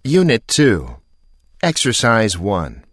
Unit 2. Exercise 1.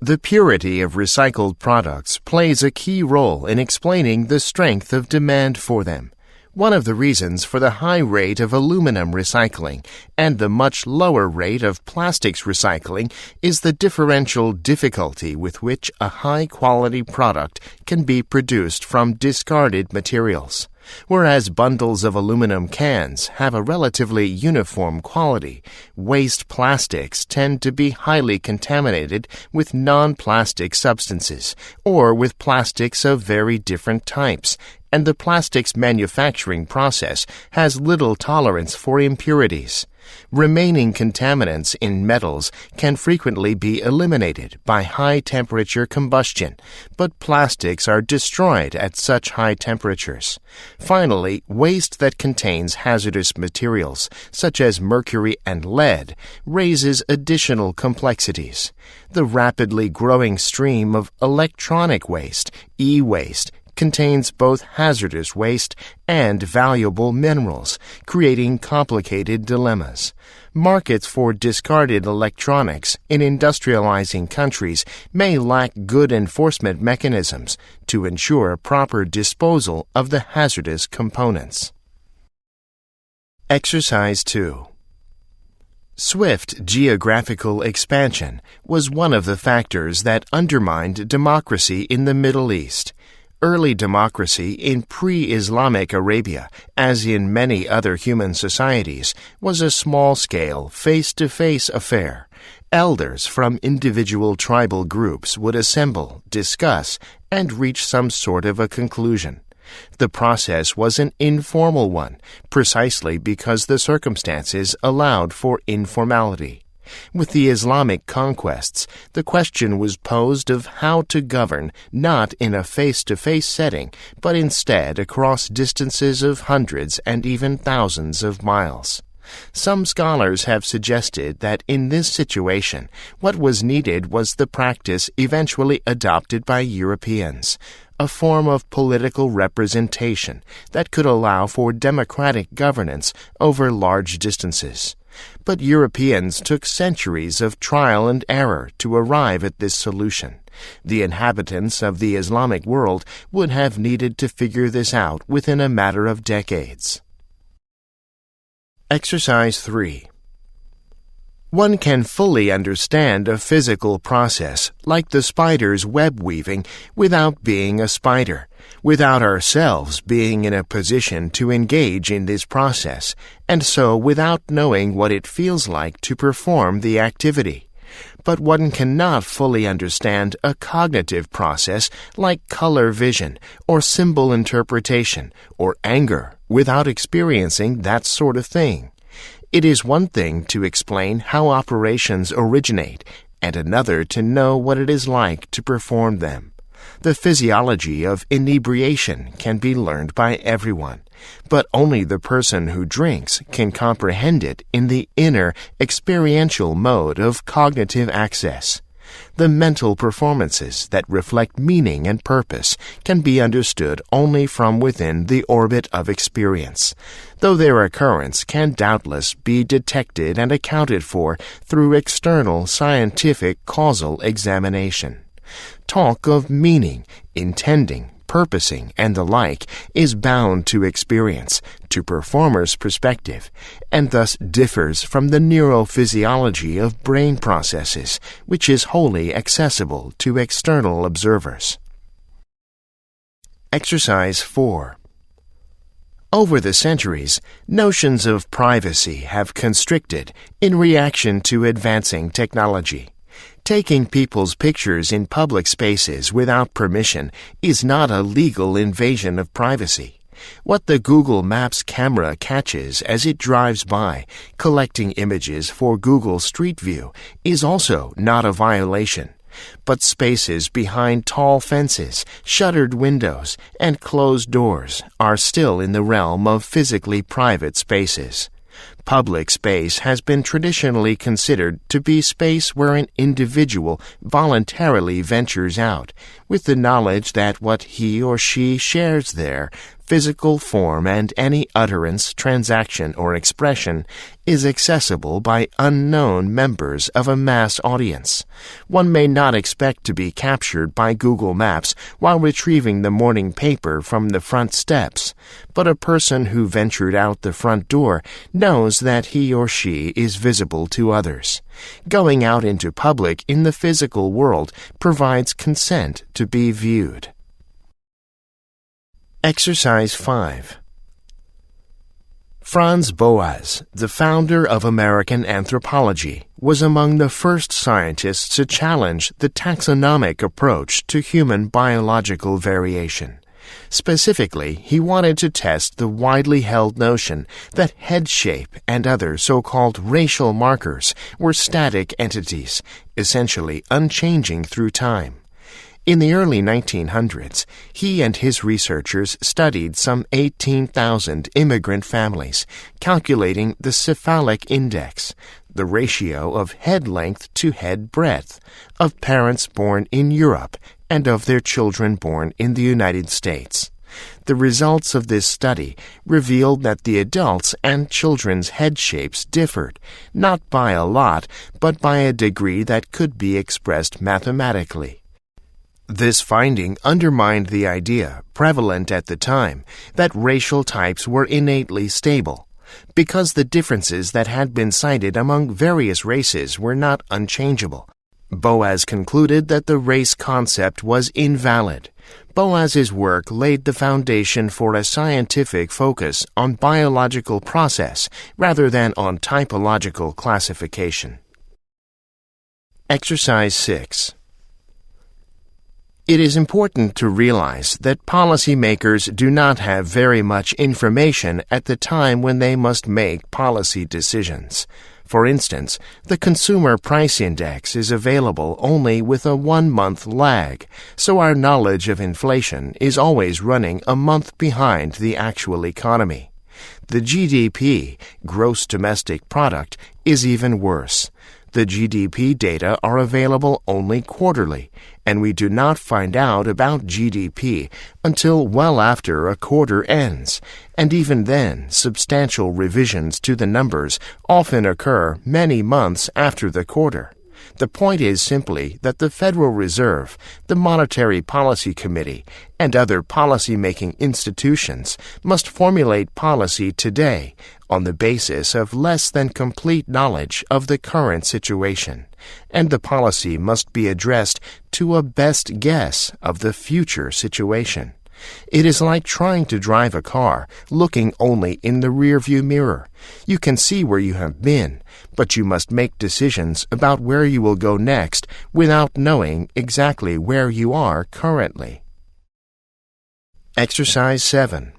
The purity of recycled products plays a key role in explaining the strength of demand for them. One of the reasons for the high rate of aluminum recycling and the much lower rate of plastics recycling is the differential difficulty with which a high-quality product can be produced from discarded materials. Whereas bundles of aluminum cans have a relatively uniform quality, waste plastics tend to be highly contaminated with non-plastic substances or with plastics of very different types, and the plastics manufacturing process has little tolerance for impurities. Remaining contaminants in metals can frequently be eliminated by high-temperature combustion, but plastics are destroyed at such high temperatures. Finally, waste that contains hazardous materials, such as mercury and lead, raises additional complexities. The rapidly growing stream of electronic waste, e-waste, contains both hazardous waste and valuable minerals, creating complicated dilemmas. Markets for discarded electronics in industrializing countries may lack good enforcement mechanisms to ensure proper disposal of the hazardous components. Exercise 2. Swift geographical expansion was one of the factors that undermined democracy in the Middle East. Early democracy in pre-Islamic Arabia, as in many other human societies, was a small-scale, face-to-face affair. Elders from individual tribal groups would assemble, discuss, and reach some sort of a conclusion. The process was an informal one, precisely because the circumstances allowed for informality. With the Islamic conquests, the question was posed of how to govern not in a face-to-face setting, but instead across distances of hundreds and even thousands of miles. Some scholars have suggested that in this situation, what was needed was the practice eventually adopted by Europeans, a form of political representation that could allow for democratic governance over large distances. But Europeans took centuries of trial and error to arrive at this solution. The inhabitants of the Islamic world would have needed to figure this out within a matter of decades. Exercise 3. One can fully understand a physical process, like the spider's web weaving, without being a spider, without ourselves being in a position to engage in this process, and so without knowing what it feels like to perform the activity. But one cannot fully understand a cognitive process like color vision, or symbol interpretation, or anger, without experiencing that sort of thing. It is one thing to explain how operations originate, and another to know what it is like to perform them. The physiology of inebriation can be learned by everyone, but only the person who drinks can comprehend it in the inner, experiential mode of cognitive access. The mental performances that reflect meaning and purpose can be understood only from within the orbit of experience, though their occurrence can doubtless be detected and accounted for through external scientific causal examination. Talk of meaning, intending, purposing, and the like is bound to experience, to performer's perspective, and thus differs from the neurophysiology of brain processes, which is wholly accessible to external observers. Exercise 4. Over the centuries, notions of privacy have constricted in reaction to advancing technology. Taking people's pictures in public spaces without permission is not a legal invasion of privacy. What the Google Maps camera catches as it drives by, collecting images for Google Street View, is also not a violation. But spaces behind tall fences, shuttered windows, and closed doors are still in the realm of physically private spaces. Public space has been traditionally considered to be space where an individual voluntarily ventures out, with the knowledge that what he or she shares there physical form and any utterance, transaction, or expression is accessible by unknown members of a mass audience. One may not expect to be captured by Google Maps while retrieving the morning paper from the front steps, but a person who ventured out the front door knows that he or she is visible to others. Going out into public in the physical world provides consent to be viewed. Exercise 5. Franz Boas, the founder of American anthropology, was among the first scientists to challenge the taxonomic approach to human biological variation. Specifically, he wanted to test the widely held notion that head shape and other so-called racial markers were static entities, essentially unchanging through time. In the early 1900s, he and his researchers studied some 18,000 immigrant families, calculating the cephalic index, the ratio of head length to head breadth, of parents born in Europe and of their children born in the United States. The results of this study revealed that the adults' and children's head shapes differed, not by a lot, but by a degree that could be expressed mathematically. This finding undermined the idea, prevalent at the time, that racial types were innately stable, because the differences that had been cited among various races were not unchangeable. Boas concluded that the race concept was invalid. Boas's work laid the foundation for a scientific focus on biological process rather than on typological classification. Exercise 6. It is important to realize that policymakers do not have very much information at the time when they must make policy decisions. For instance, the Consumer Price Index is available only with a 1-month lag, so our knowledge of inflation is always running a month behind the actual economy. The GDP, Gross Domestic Product, is even worse. The GDP data are available only quarterly, and we do not find out about GDP until well after a quarter ends, and even then substantial revisions to the numbers often occur many months after the quarter. The point is simply that the Federal Reserve, the Monetary Policy Committee, and other policy-making institutions must formulate policy today on the basis of less than complete knowledge of the current situation, and the policy must be addressed to a best guess of the future situation. It is like trying to drive a car looking only in the rearview mirror. You can see where you have been, but you must make decisions about where you will go next without knowing exactly where you are currently. Exercise 7.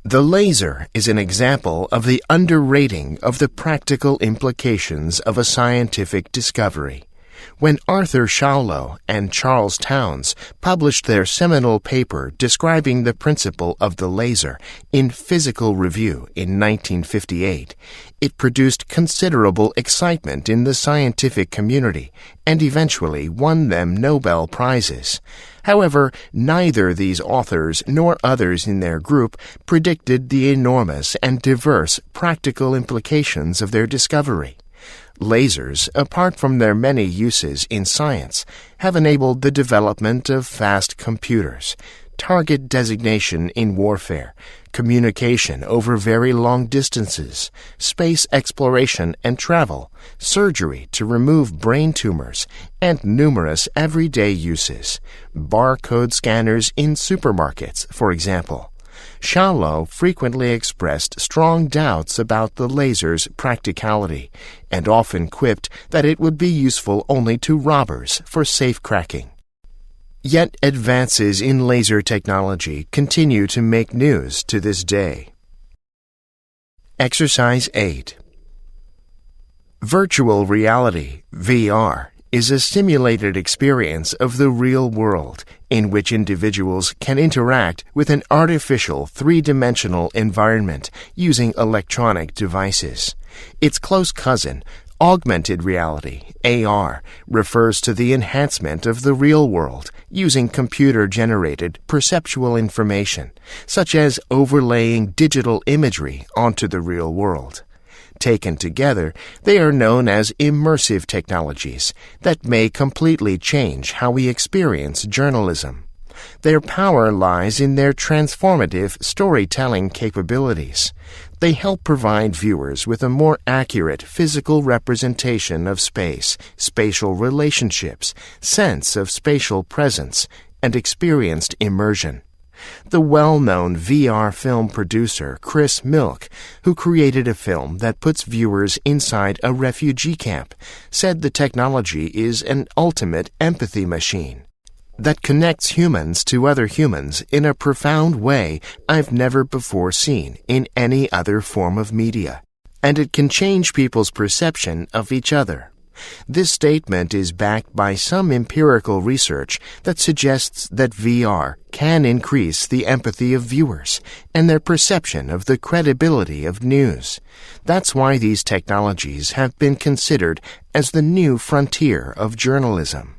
The laser is an example of the underrating of the practical implications of a scientific discovery. When Arthur Schawlow and Charles Townes published their seminal paper describing the principle of the laser in Physical Review in 1958, it produced considerable excitement in the scientific community and eventually won them Nobel Prizes. However, neither these authors nor others in their group predicted the enormous and diverse practical implications of their discovery. Lasers, apart from their many uses in science, have enabled the development of fast computers, target designation in warfare, communication over very long distances, space exploration and travel, surgery to remove brain tumors, and numerous everyday uses. Barcode scanners in supermarkets, for example. Schawlow frequently expressed strong doubts about the laser's practicality, and often quipped that it would be useful only to robbers for safe-cracking. Yet advances in laser technology continue to make news to this day. Exercise 8. Virtual reality, VR, is a simulated experience of the real world in which individuals can interact with an artificial three-dimensional environment using electronic devices. Its close cousin, Augmented reality, AR, refers to the enhancement of the real world using computer-generated perceptual information, such as overlaying digital imagery onto the real world. Taken together, they are known as immersive technologies that may completely change how we experience journalism. Their power lies in their transformative storytelling capabilities. They help provide viewers with a more accurate physical representation of space, spatial relationships, sense of spatial presence, and experienced immersion. The well-known VR film producer Chris Milk, who created a film that puts viewers inside a refugee camp, said the technology is an ultimate empathy machine that connects humans to other humans in a profound way I've never before seen in any other form of media, and it can change people's perception of each other. This statement is backed by some empirical research that suggests that VR can increase the empathy of viewers and their perception of the credibility of news. That's why these technologies have been considered as the new frontier of journalism.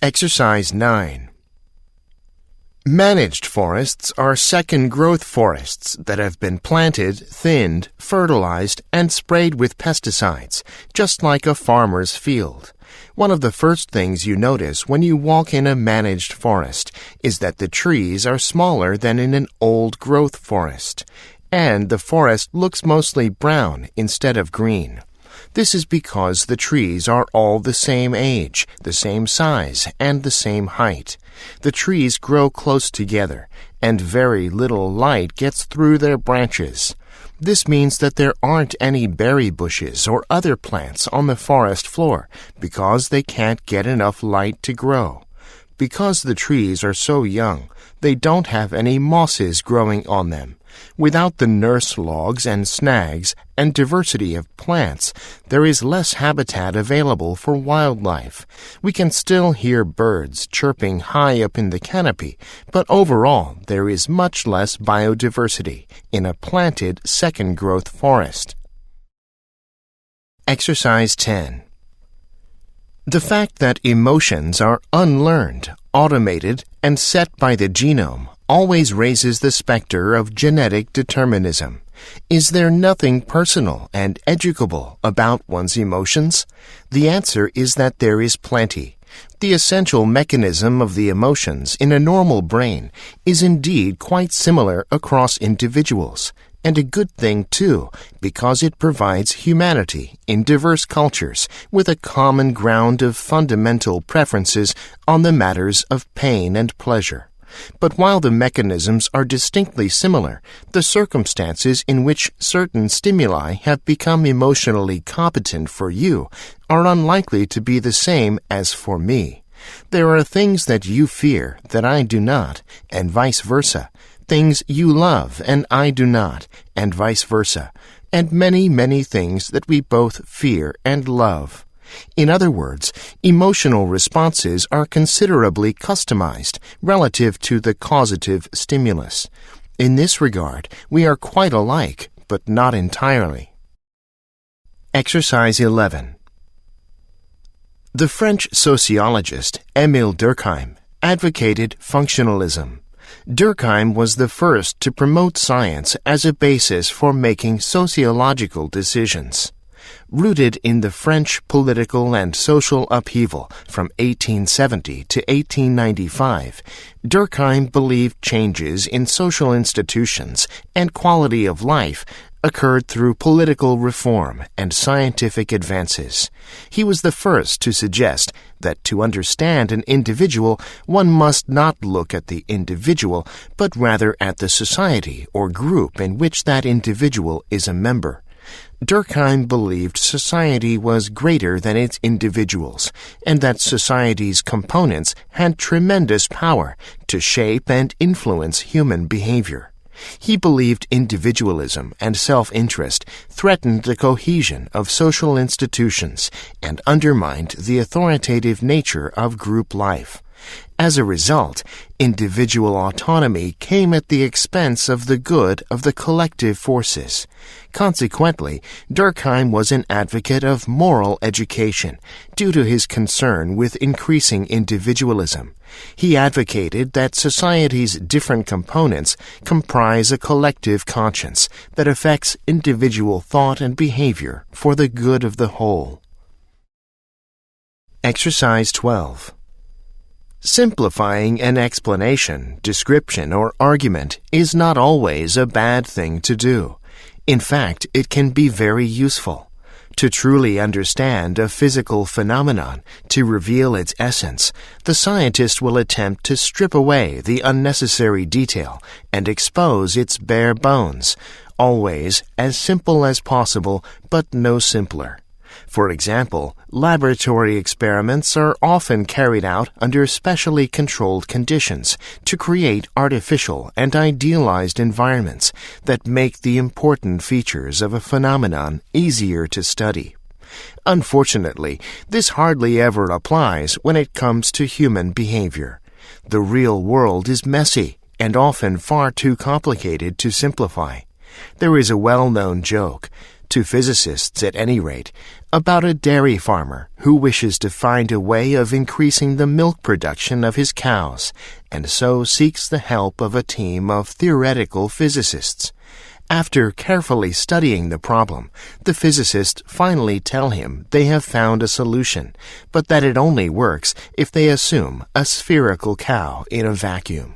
Exercise 9. Managed forests are second-growth forests that have been planted, thinned, fertilized, and sprayed with pesticides, just like a farmer's field. One of the first things you notice when you walk in a managed forest is that the trees are smaller than in an old-growth forest, and the forest looks mostly brown instead of green. This is because the trees are all the same age, the same size, and the same height. The trees grow close together, and very little light gets through their branches. This means that there aren't any berry bushes or other plants on the forest floor because they can't get enough light to grow. Because the trees are so young, they don't have any mosses growing on them. Without the nurse logs and snags and diversity of plants, there is less habitat available for wildlife. We can still hear birds chirping high up in the canopy, but overall there is much less biodiversity in a planted second-growth forest. Exercise 10. The fact that emotions are unlearned, automated, and set by the genome always raises the specter of genetic determinism. Is there nothing personal and educable about one's emotions? The answer is that there is plenty. The essential mechanism of the emotions in a normal brain is indeed quite similar across individuals, and a good thing too, because it provides humanity in diverse cultures with a common ground of fundamental preferences on the matters of pain and pleasure. But while the mechanisms are distinctly similar, the circumstances in which certain stimuli have become emotionally competent for you are unlikely to be the same as for me. There are things that you fear that I do not, and vice versa. Things you love and I do not, and vice versa. And many, many things that we both fear and love. In other words, emotional responses are considerably customized relative to the causative stimulus. In this regard, we are quite alike, but not entirely. Exercise 11. The French sociologist Émile Durkheim advocated functionalism. Durkheim was the first to promote science as a basis for making sociological decisions. Rooted in the French political and social upheaval from 1870 to 1895, Durkheim believed changes in social institutions and quality of life occurred through political reform and scientific advances. He was the first to suggest that to understand an individual, one must not look at the individual, but rather at the society or group in which that individual is a member. Durkheim believed society was greater than its individuals, and that society's components had tremendous power to shape and influence human behavior. He believed individualism and self-interest threatened the cohesion of social institutions and undermined the authoritative nature of group life. As a result, individual autonomy came at the expense of the good of the collective forces. Consequently, Durkheim was an advocate of moral education due to his concern with increasing individualism. He advocated that society's different components comprise a collective conscience that affects individual thought and behavior for the good of the whole. Exercise 12. Simplifying an explanation, description, or argument is not always a bad thing to do. In fact, it can be very useful. To truly understand a physical phenomenon, to reveal its essence, the scientist will attempt to strip away the unnecessary detail and expose its bare bones, always as simple as possible, but no simpler. For example, laboratory experiments are often carried out under specially controlled conditions to create artificial and idealized environments that make the important features of a phenomenon easier to study. Unfortunately, this hardly ever applies when it comes to human behavior. The real world is messy and often far too complicated to simplify. There is a well-known joke, to physicists at any rate, about a dairy farmer who wishes to find a way of increasing the milk production of his cows, and so seeks the help of a team of theoretical physicists. After carefully studying the problem, the physicists finally tell him they have found a solution, but that it only works if they assume a spherical cow in a vacuum.